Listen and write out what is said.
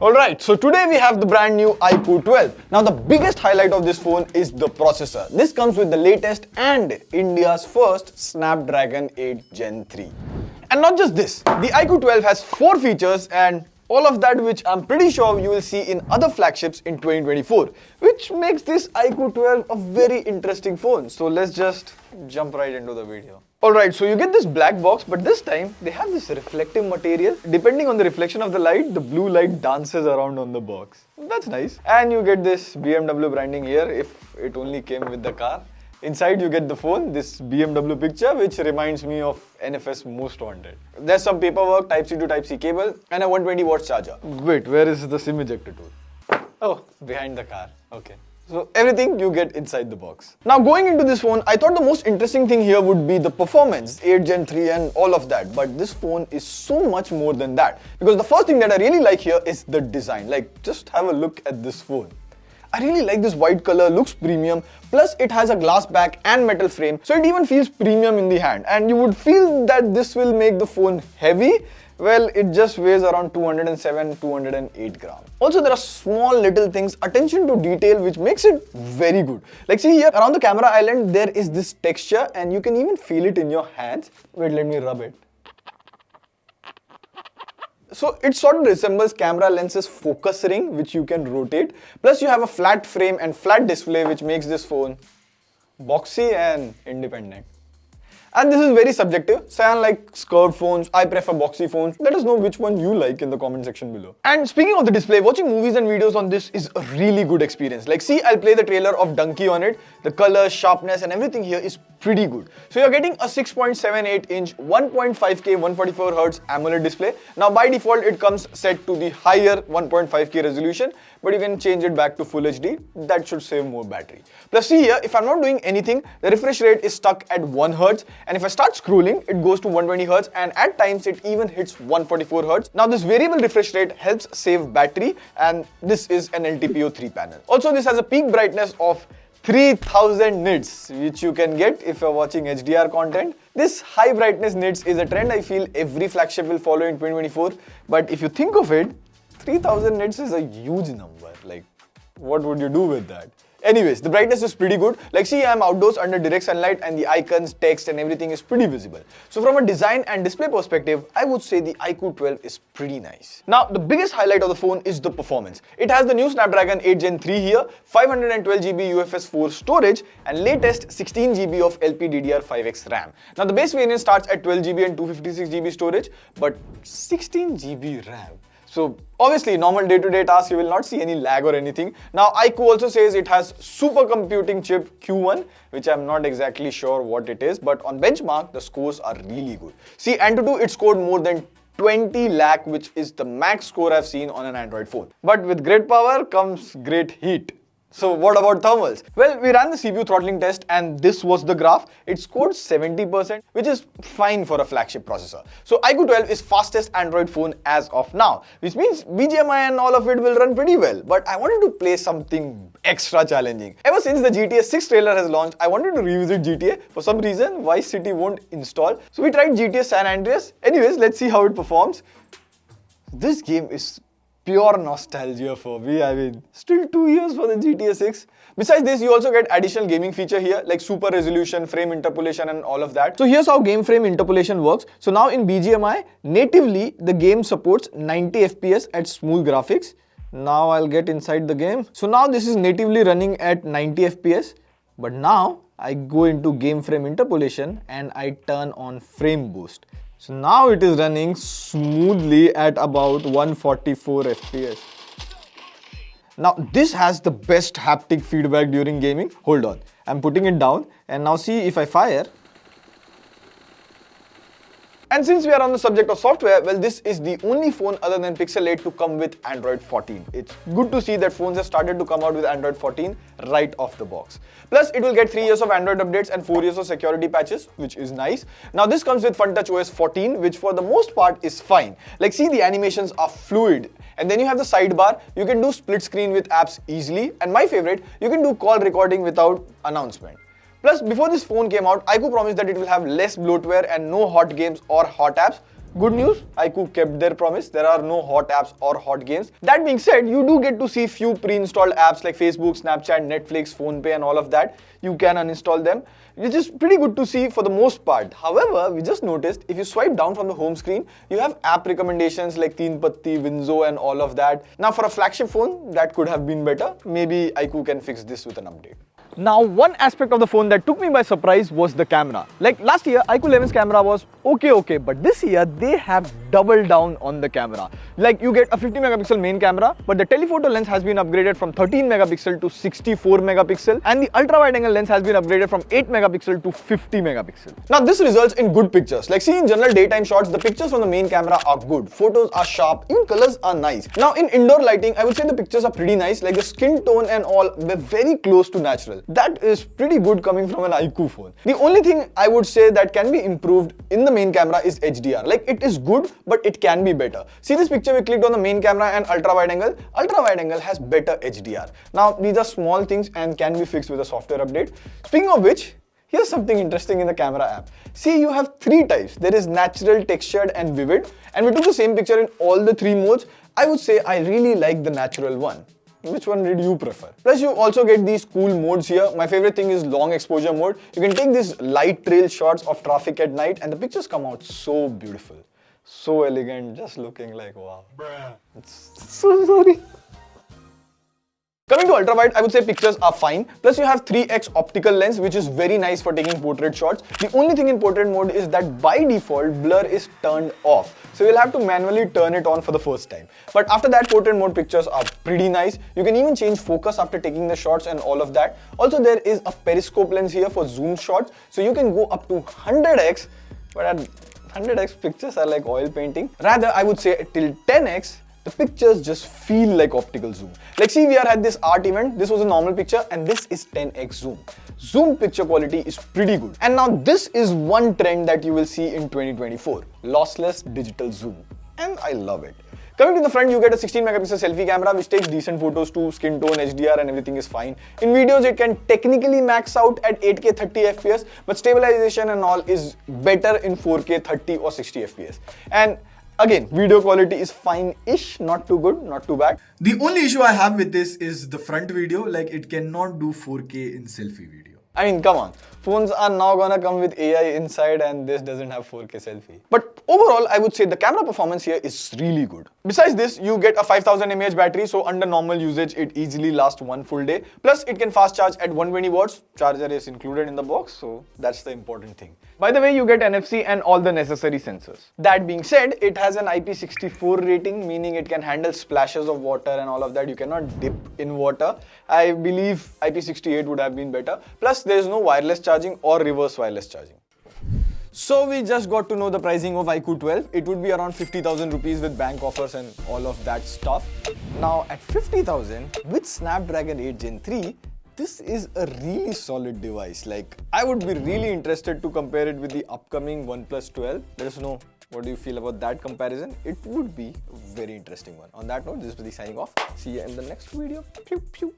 Alright, so today we have the brand new iQOO 12. Now the biggest highlight of this phone is the processor. This comes with the latest and India's first Snapdragon 8 Gen 3. And not just this, the iQOO 12 has 4 features and all of that which I'm pretty sure you will see in other flagships in 2024, which makes this iQOO 12 a very interesting phone. So let's just jump right into the video. Alright, so you get this black box, but this time they have this reflective material. Depending on the reflection of the light, the blue light dances around on the box. That's nice. And you get this BMW branding here if it only came with the car. Inside you get the phone, this BMW picture which reminds me of NFS Most Wanted. There's some paperwork, Type-C to Type-C cable and a 120 watt charger. Wait, where is the SIM ejector tool? Oh, behind the car. Okay. So everything you get inside the box. Now going into this phone, I thought the most interesting thing here would be the performance, 8 Gen 3 and all of that. But this phone is so much more than that. Because the first thing that I really like here is the design. Like, just have a look at this phone. I really like this white color, looks premium, plus it has a glass back and metal frame, so it even feels premium in the hand. And you would feel that this will make the phone heavy. Well, it just weighs around 207-208 grams. Also, there are small little things, attention to detail, which makes it very good. Like, see here, around the camera island, there is this texture and you can even feel it in your hands. Wait, let me rub it. So it sort of resembles camera lenses focus ring, which you can rotate. Plus you have a flat frame and flat display, which makes this phone boxy and independent. And this is very subjective. Sayan likes curved phones, I prefer boxy phones. Let us know which one you like in the comment section below. And speaking of the display, watching movies and videos on this is a really good experience. Like, see, I'll play the trailer of Donkey on it. The color, sharpness and everything here is pretty good. So you're getting a 6.78 inch 1.5K 144Hz AMOLED display. Now by default it comes set to the higher 1.5K resolution, but you can change it back to Full HD. That should save more battery. Plus see here, if I'm not doing anything, the refresh rate is stuck at 1 Hz, and if I start scrolling, it goes to 120 Hz, and at times it even hits 144 Hz. Now this variable refresh rate helps save battery, and this is an LTPO3 panel. Also this has a peak brightness of 3000 nits, which you can get if you're watching HDR content. This high brightness nits is a trend I feel every flagship will follow in 2024. But if you think of it, 3000 nits is a huge number. Like, what would you do with that? Anyways, the brightness is pretty good. Like, see, I'm outdoors under direct sunlight and the icons, text and everything is pretty visible. So from a design and display perspective, I would say the iQOO 12 is pretty nice. Now, the biggest highlight of the phone is the performance. It has the new Snapdragon 8 Gen 3 here, 512GB UFS 4 storage and latest 16GB of LPDDR5X RAM. Now, the base variant starts at 12GB and 256GB storage, but 16GB RAM. So obviously normal day-to-day tasks you will not see any lag or anything. Now iQOO also says it has supercomputing chip Q1, which I'm not exactly sure what it is, but on benchmark the scores are really good. See, AnTuTu it scored more than 20 lakh, which is the max score I've seen on an Android phone. But with great power comes great heat. So what about thermals? Well, we ran the CPU throttling test and this was the graph. It scored 70%, which is fine for a flagship processor. So iQOO 12 is fastest Android phone as of now, which means BGMI and all of it will run pretty well. But I wanted to play something extra challenging. Ever since the GTA 6 trailer has launched, I wanted to revisit GTA. For some reason, Vice City won't install. So we tried GTA San Andreas. Anyways, let's see how it performs. This game is pure nostalgia for me. I mean, still 2 years for the GTA 6. Besides this, you also get additional gaming feature here like super resolution, frame interpolation and all of that. So here's how game frame interpolation works. So now in BGMI, natively the game supports 90 FPS at smooth graphics. Now I'll get inside the game. So now this is natively running at 90 FPS. But now I go into game frame interpolation and I turn on frame boost. So now it is running smoothly at about 144 FPS. Now this has the best haptic feedback during gaming. Hold on, I'm putting it down and now see if I fire. And since we are on the subject of software, well, this is the only phone other than Pixel 8 to come with Android 14. It's good to see that phones have started to come out with Android 14 right off the box. Plus, it will get 3 years of Android updates and 4 years of security patches, which is nice. Now, this comes with FunTouch OS 14, which for the most part is fine. Like, see, the animations are fluid. And then you have the sidebar. You can do split screen with apps easily. And my favorite, you can do call recording without announcement. Plus, before this phone came out, iQOO promised that it will have less bloatware and no hot games or hot apps, Good news, iQOO kept their promise. There are no hot apps or hot games. That being said, you do get to see few pre-installed apps like Facebook, Snapchat, Netflix, PhonePe and all of that. You can uninstall them, which is pretty good to see for the most part. However, we just noticed if you swipe down from the home screen, you have app recommendations like Teen Patti, Winzo and all of that. Now for a flagship phone, that could have been better. Maybe iQOO can fix this with an update. Now, one aspect of the phone that took me by surprise was the camera. Like last year, iQOO 11's camera was okay, but this year they have doubled down on the camera. Like you get a 50 megapixel main camera, but the telephoto lens has been upgraded from 13 megapixel to 64 megapixel, and the ultra wide angle lens has been upgraded from 8 megapixel to 50 megapixel. Now, this results in good pictures. Like see, in general daytime shots, the pictures from the main camera are good. Photos are sharp, even colors are nice. Now, in indoor lighting, I would say the pictures are pretty nice. Like the skin tone and all, they're very close to natural. That is pretty good coming from an iQOO phone. The only thing I would say that can be improved in the main camera is HDR. Like it is good, but it can be better. See this picture we clicked on the main camera and ultra wide angle. Ultra wide angle has better HDR. Now these are small things and can be fixed with a software update. Speaking of which, here's something interesting in the camera app. See, you have three types. There is natural, textured and vivid. And we took the same picture in all the three modes. I would say I really like the natural one. Which one did you prefer? Plus you also get these cool modes here. My favorite thing is long exposure mode. You can take these light trail shots of traffic at night and the pictures come out so beautiful. So elegant, just looking like wow. Bruh. It's so sorry. Coming to ultra wide, I would say pictures are fine. Plus you have 3x optical lens, which is very nice for taking portrait shots. The only thing in portrait mode is that by default, blur is turned off. So you'll have to manually turn it on for the first time. But after that, portrait mode pictures are pretty nice. You can even change focus after taking the shots and all of that. Also, there is a periscope lens here for zoom shots. So you can go up to 100x, but at 100x pictures are like oil painting. Rather, I would say till 10x, the pictures just feel like optical zoom. Like see, we are at this art event. This was a normal picture and this is 10x zoom. Zoom picture quality is pretty good. And now this is one trend that you will see in 2024. Lossless digital zoom. And I love it. Coming to the front, you get a 16 megapixel selfie camera which takes decent photos to skin tone, HDR and everything is fine. In videos, it can technically max out at 8K 30 FPS, but stabilization and all is better in 4K 30 or 60 FPS. And again, video quality is fine-ish, not too good, not too bad. The only issue I have with this is the front video, like it cannot do 4K in selfie video. I mean, come on. Phones are now gonna come with AI inside and this doesn't have 4K selfie. But overall, I would say the camera performance here is really good. Besides this, you get a 5000 mAh battery, so under normal usage, it easily lasts one full day. Plus, it can fast charge at 120 watts. Charger is included in the box, so that's the important thing. By the way, you get NFC and all the necessary sensors. That being said, it has an IP64 rating, meaning it can handle splashes of water and all of that. You cannot dip in water. I believe IP68 would have been better. Plus, there is no wireless charging or reverse wireless charging. So we just got to know the pricing of iQOO 12. It would be around 50,000 rupees with bank offers and all of that stuff. Now at 50,000 with Snapdragon 8 Gen 3, this is a really solid device. Like I would be really interested to compare it with the upcoming OnePlus 12. Let us know what do you feel about that comparison. It would be a very interesting one. On that note, this is Pradeep signing off. See you in the next video. Pew, pew.